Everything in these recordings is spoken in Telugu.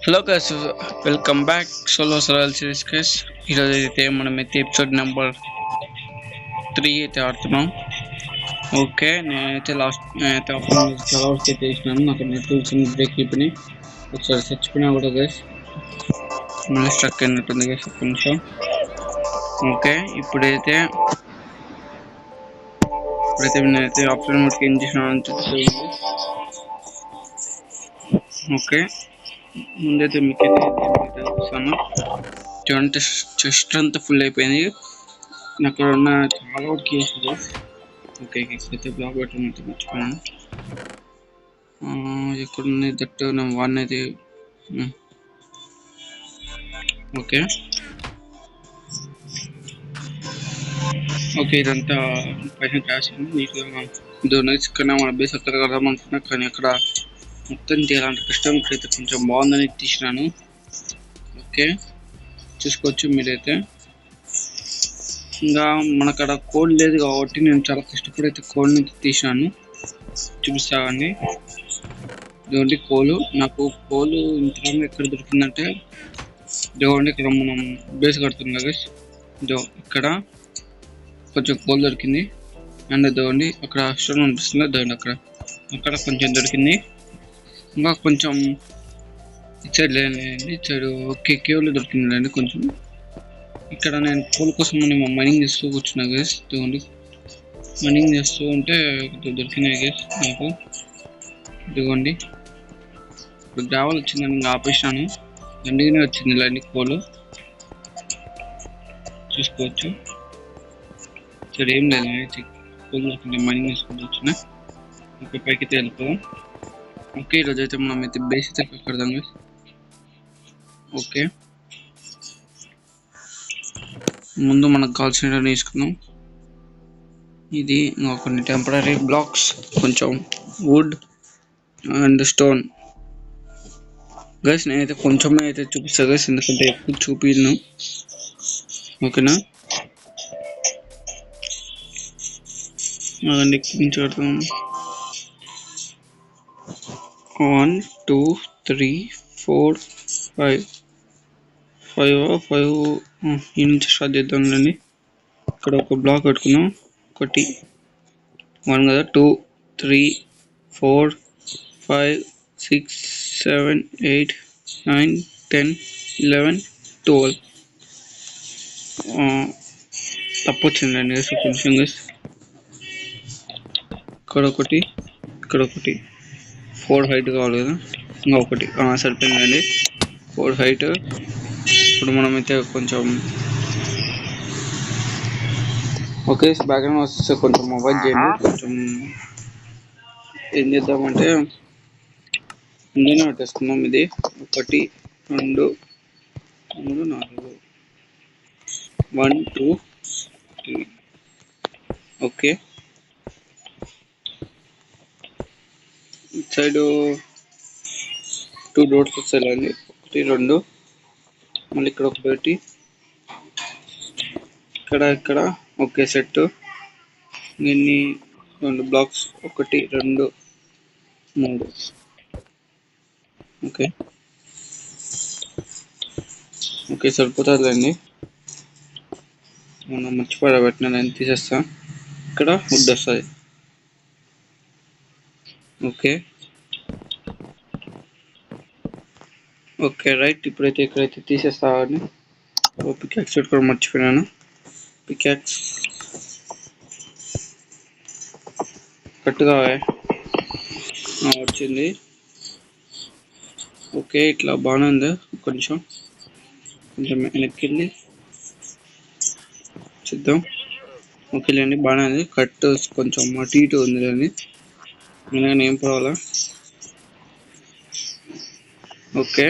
Hello guys, welcome back solo Saral series guys. ఈరోజు అయితే మనమైతే ఎపిసోడ్ నెంబర్ 3 అయితే ఆడుతున్నాం. ఓకే, నేనైతే ఆఫ్టర్నూన్ చాలా వర్క్ అయితే చేసినాను. నాకు నెట్ చిన్న బ్రేక్ అయిపోయినాయి. ఒకసారి చచ్చిపోయినా కూడా గైస్ మళ్ళీ స్ట్రక్ అయినట్టుంది గైస్. ఒక్క నిమిషం. ఓకే, ఇప్పుడైతే నేనైతే ఆఫ్టర్నూన్ వర్క్ ఏం చేసినాను చూపిస్తుంది. ఓకే, ముందైతే మీకైతే చూపిస్తాను. చూడండి, చెస్ట్ అంతా ఫుల్ అయిపోయింది. అక్కడ ఉన్న చాలా వరకు చేసింది. ఓకే, ఇక్కడైతే బ్లాక్ పెట్టడం మర్చిపోయాను. ఎక్కడుంది దట్టు నా వన్ అయితే. ఓకే ఓకే, ఇదంతా పైన క్లాస్ నీట్గా ఇక్కడ మన బేస్ అక్కడ కడదామనుకున్నా, కానీ అక్కడ మొత్తం తీయాలంటే కష్టం. ఇక్కడైతే కొంచెం బాగుందని తీసినాను. ఓకే, చూసుకోవచ్చు మీరైతే. ఇంకా మనకడ కోడ్ లేదు కాబట్టి నేను చాలా కష్టపడి అయితే కోడ్ నుంచి తీసినాను. చూపిస్తానండి. ఇదిగోండి కోలు. నాకు కోలు ఇంతలో ఎక్కడ దొరికిందంటే ఇదిగోండి ఇక్కడ మనం బేస్ కడుతున్నాం కదా, ఇదో ఇక్కడ కొంచెం కోల్ దొరికింది. అండ్ ఇదిగోండి అక్కడ స్టోన్ అనిపిస్తుంది, ఇదిగోండి అక్కడ కొంచెం దొరికింది. ఇంకా కొంచెం ఇచ్చాడు లేదండి, ఇచ్చాడు. ఓకే, కేవ్లో దొరికిందండి కొంచెం. ఇక్కడ నేను కోల్ కోసం మైనింగ్ చేస్తూ కూర్చున్నా గైస్. ఇదిగోండి మైనింగ్ చేస్తూ ఉంటే దొరికినాయి గైస్ నాకు. ఇదిగోండి ఇప్పుడు గ్రావెల్ వచ్చిందని ఇంకా ఆపేసాను. దండిగానే వచ్చింది ఇలాంటి కోలు, చూసుకోవచ్చు. సరే, ఏం లేదు, కోల్ కొంచెం మైనింగ్ చేసుకుంటూ వచ్చిన. ఓకే, పైకి అయితే వెళ్ళిపోదాం. ఓకే, ఈరోజు అయితే మనం అయితే బేస్ అయితే కడదాం గైస్. ఓకే, ముందు మనకు కావాల్సిన తీసుకుందాం. ఇది కొన్ని టెంపరీ బ్లాక్స్, కొంచెం వుడ్ అండ్ స్టోన్ గైస్. నేనైతే కొంచెమే అయితే చూపిస్తా గైస్, ఎందుకంటే ఎక్కువ చూపిను. ఓకేనా, అదండి ఎక్కువ నుంచి కడతాం. 1 2 3 4 5 ఈ నుంచి స్టార్ట్ చేద్దాంలేండి. ఇక్కడ ఒక బ్లాక్ పెట్టుకున్నాం. 1 కదా, 2 3 4 5 6 7 8 9 10 11 12. తప్పు వచ్చిందండి కొంచెం గైస్. ఇక్కడ ఒకటి 4 హైట్ కావాలి కదా, ఇంకా ఒకటి సరిపోయిందండి. 4 హైట్. ఇప్పుడు మనమైతే కొంచెం ఓకే, బ్యాక్గ్రౌండ్ వస్తే కొంచెం అవాయిడ్ చేయండి. కొంచెం ఏం చేద్దామంటే ముందునే పెట్టేసుకున్నాం. ఇది 1 2 3 4 1 2 3. ఓకే, ఇటు సైడ్ 2 డోర్స్ వస్తాయండి. 1 2, మళ్ళీ ఇక్కడ ఒకటి, ఇక్కడ. Okay, set. దీన్ని 2 బ్లాక్స్, 1 2 3. ఓకే సరిపోతుందండి. మనం మర్చిపోయా పెట్టిన, నేను తీసేస్తా. ఇక్కడ వుడ్ వస్తుంది. Okay right. ఇప్పుడైతే ఇక్కడైతే తీసేస్తామని పికాక్స్ పెట్టుకోవడం మర్చిపోయినాను. పికాక్స్ కట్టుగా వచ్చింది. ఓకే, ఇట్లా బాగానే ఉంది. కొంచెం వెనక్కి వెళ్ళి చూద్దాం. ఓకేలేండి, బాగానే ఉంది. కట్ కొంచెం అటు ఇటు ఉంది లేండి, ఏం పర్వాలా. ఓకే,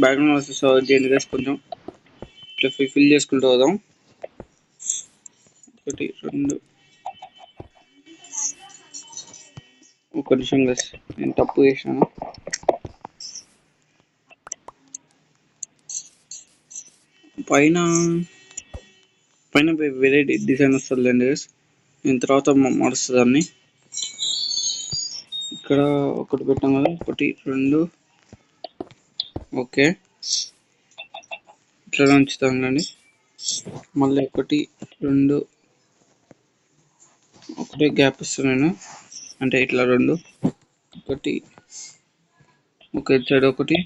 బ్యాక్గ్రౌండ్ వచ్చేసి చేయండి గైస్. కొంచెం ఇట్లా ఫిల్ చేసుకుంటూ పోదాం. 1 2. ఒక నిమిషం గైస్, నేను తప్పు చేసినాను. పైన పైన వేరే డిజైన్ వస్తుందిలేండి గైస్. నేను తర్వాత మారుస్తుంది అన్ని. ఇక్కడ ఒకటి పెట్టాం కదా, 1 2. ఓకే ఇట్లా ఉంచుతాండి. మళ్ళీ 1 2 ఒకటే గ్యాప్ ఇస్తున్నాను, అంటే ఇట్లా 2 1 ఒక సైడ్ 1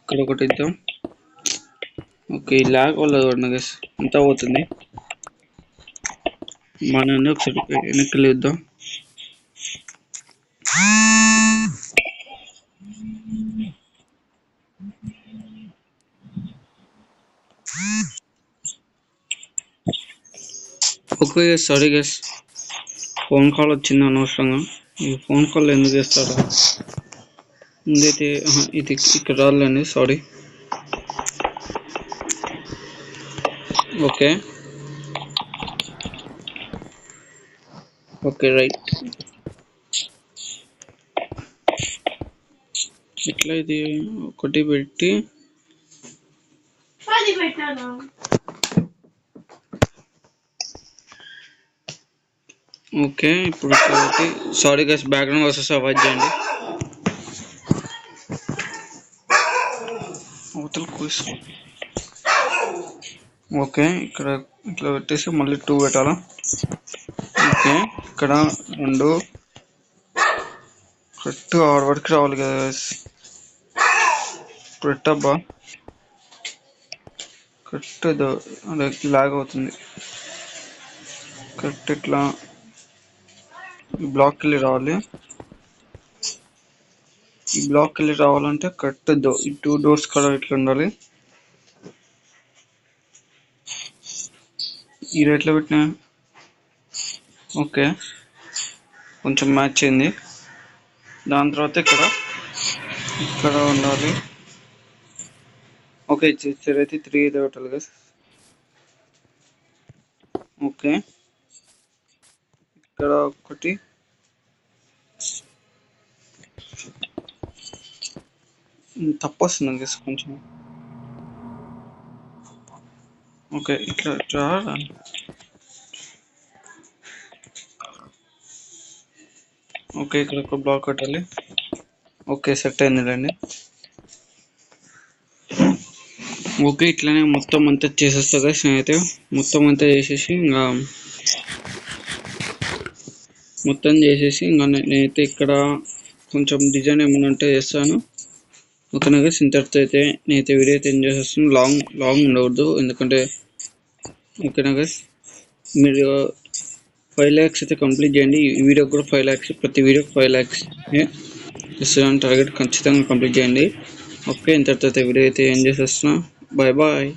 ఇక్కడ 1 ఇద్దాం. ఓకే ఈ లాగ్ వల్ల చూడండి గైస్ అంతా పోతుంది. మన ఒకసారి వెనక్కి లేద్దాం. Okay sorry guys, phone call వచ్చింది అనవసరంగా. ఈ ఫోన్ కాల్ ఎందుకు చేస్తారా? ముందైతే ఇది ఇక్కడ రాలండి, సారీ. Okay okay right. ఇట్లా ఇది 1 పెట్టి ఓకే ఇప్పుడు sorry guys, background voices avoid చేయండి. ఓకే ఇక్కడ ఇట్లా పెట్టేసి మళ్ళీ 2 పెట్టాలా? ఓకే ఇక్కడ 2 కరెక్ట్ 6 వరకు రావాలి కదా గైస్. పెట్టబ్బా కరెక్ట్ అదే లాగ్ అవుతుంది. కరెక్ట్ ఇట్లా బ్లాక్ వెళ్ళి రావాలి. ఈ బ్లాక్ వెళ్ళి రావాలంటే కరెక్ట్ ఈ 2 డోర్స్ కూడా ఇట్లా ఉండాలి. ఈ రేట్లో పెట్టినా ఓకే కొంచెం మ్యాచ్ అయింది. దాని తర్వాత ఇక్కడ ఉండాలి. ఓకే అయితే 3 అయితే పెట్టాలి కదా. ఓకే ఇక్కడ 1 తప్పు వస్తుంది గైస్ కొంచెం. ఓకే ఇట్లా ఓకే ఇక్కడ ఒక బ్లాక్ కట్టాలి. Okay set అయిందిలేండి. ఓకే ఇట్లానే మొత్తం అంతా చేసేస్తా గైస్. నేనైతే మొత్తం అంతా చేసేసి నేనైతే ఇక్కడ కొంచెం డిజైన్ ఏమైనా ఉంటే చేస్తాను. ఓకేనా గైస్, ఇంతటితో అయితే నేనైతే వీడియో అయితే ఎంజాయ్ చేస్తాను. లాంగ్ ఉండవద్దు, ఎందుకంటే ఓకేనా గైస్ మీరు 5 lakhs అయితే కంప్లీట్ చేయండి. ఈ వీడియోకి కూడా 5 lakhs, ప్రతి వీడియోకి 5 lakhs టార్గెట్ ఖచ్చితంగా కంప్లీట్ చేయండి. ఓకే ఇంతటితో వీడియో అయితే ఎంజాయ్ చేస్తున్నా. Bye bye.